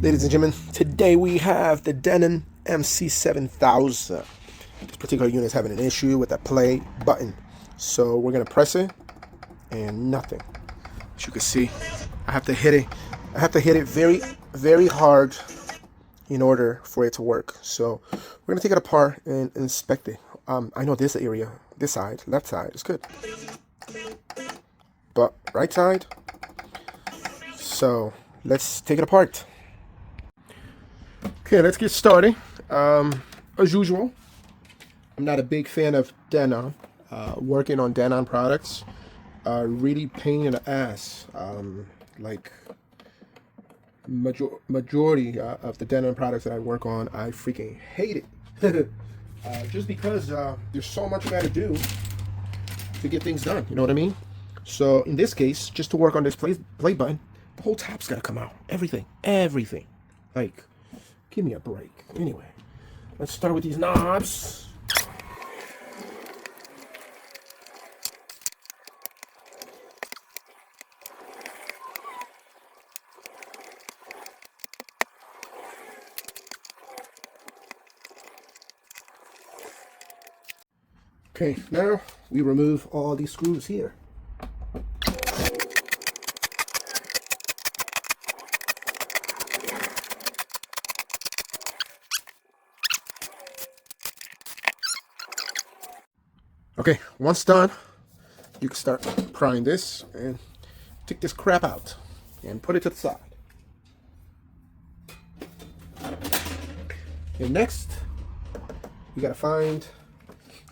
Ladies and gentlemen, today we have the Denon MC7000. This particular unit is having an issue with the play button. So we're going to press it and nothing. As you can see, I have to hit it very, very hard in order for it to work. So we're going to take it apart and inspect it. I know this area, this side, left side is good. But right side, so let's take it apart. Okay, let's get started. As usual, I'm not a big fan of Denon. Working on Denon products really pain in the ass. Like majority of the Denon products that I work on, I freaking hate it. Just because there's so much you gotta do to get things done. You know what I mean? So in this case, just to work on this play button, the whole tap's gotta come out. Everything. Like, give me a break. Anyway, let's start with these knobs. Okay, now we remove all these screws here. Okay, once done, you can start prying this and take this crap out and put it to the side. And next, you gotta find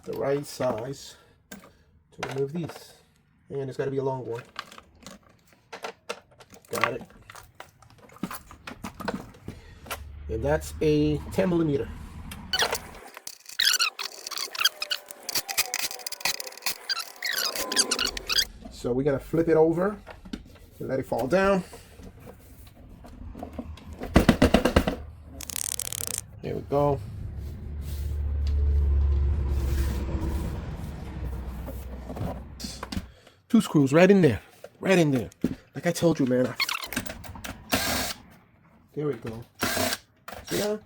the right size to remove these. And it's gotta be a long one. Got it. And that's a 10mm. So we're gonna flip it over and let it fall down. There we go. Two screws right in there. Right in there. Like I told you, man. There we go. See that?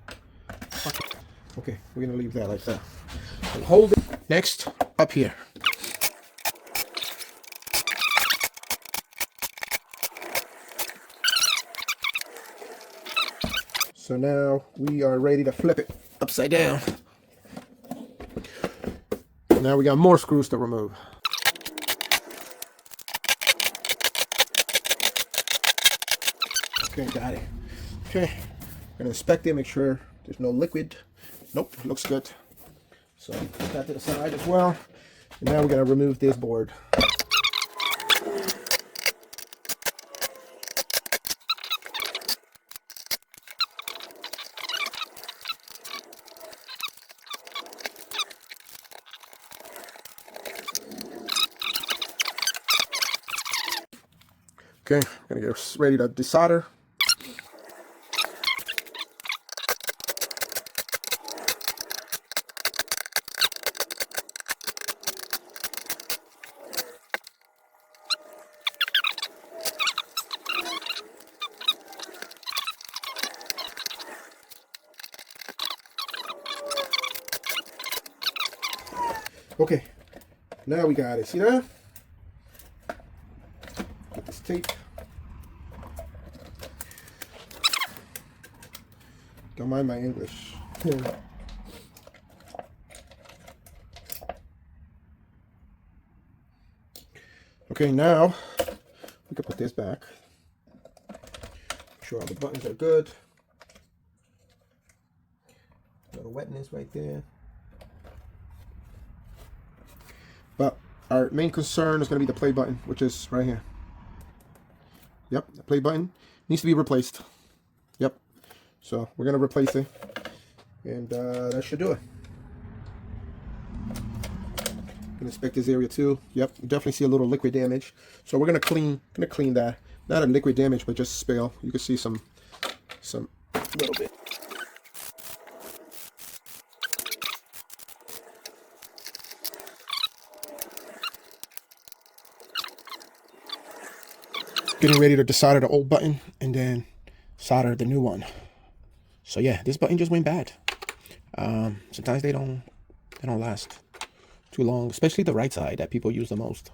Okay, we're gonna leave that like that. And hold it. Next, up here. So now we are ready to flip it upside down. Now we got more screws to remove. Okay, got it. Okay, I'm gonna inspect it, make sure there's no liquid. Nope, looks good. So put that to the side as well. And now we're gonna remove this board. Okay, I'm gonna get ready to desolder. Okay, now we got it. See that? Get this tape. Don't mind my English. Okay, now we can put this back. Make sure all the buttons are good. A little wetness right there. But our main concern is going to be the play button, which is right here. Yep, the play button needs to be replaced. Yep. So we're going to replace it. And that should do it. Can inspect this area too. Yep, you definitely see a little liquid damage. So we're going to clean that. Not a liquid damage, but just spill. You can see some little bit. Getting ready to desolder the old button and then solder the new one. So yeah, this button just went bad. Sometimes they don't last too long, especially the right side that people use the most.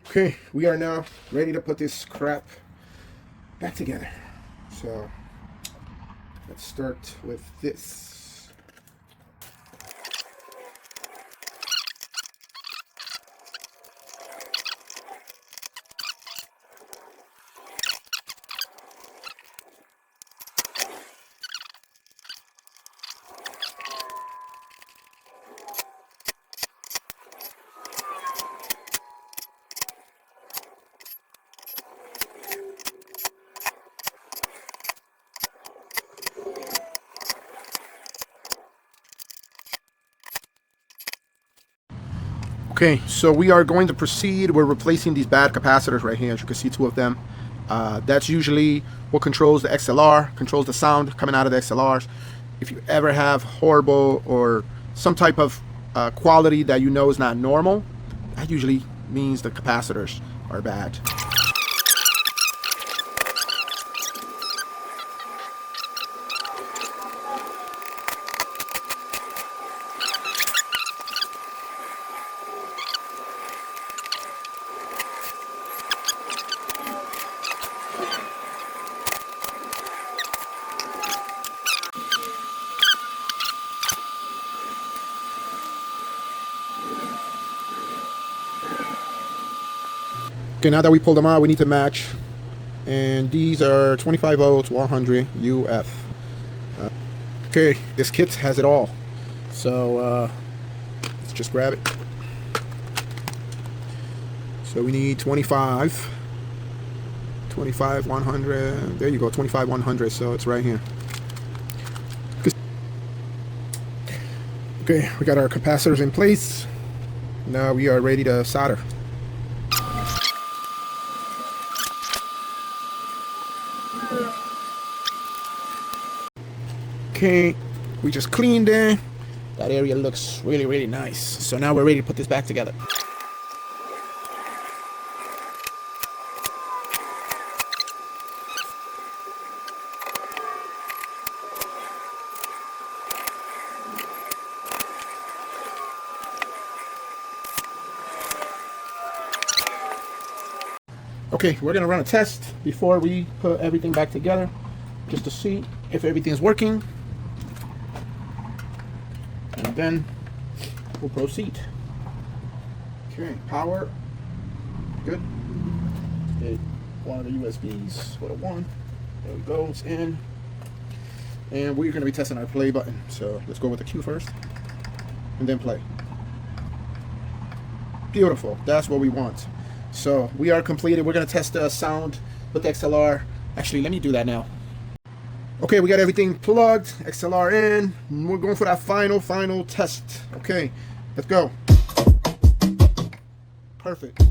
Okay, we are now ready to put this crap back together. So let's start with this. Okay, so we are going to proceed. We're replacing these bad capacitors right here. As you can see, two of them. That's usually what controls the XLR, controls the sound coming out of the XLRs. If you ever have horrible or some type of quality that you know is not normal, that usually means the capacitors are bad. Okay, now that we pulled them out, we need to match. And these are 25 volts, 100 UF. Okay, this kit has it all. So let's just grab it. So we need 25, 100. There you go, 25, 100. So it's right here. Okay, we got our capacitors in place. Now we are ready to solder. Okay, we just cleaned it. That area looks really, really nice. So now we're ready to put this back together. Okay, we're gonna run a test before we put everything back together, just to see if everything's working. And then we'll proceed. Okay, power, good. Hit one of the USBs for the one. There we go, it's in. And we're gonna be testing our play button. So let's go with the Q first, and then play. Beautiful, that's what we want. So we are completed. We're gonna test the sound with the XLR. Actually, let me do that now. Okay, we got everything plugged, XLR in, and we're going for that final test. Okay, let's go. Perfect.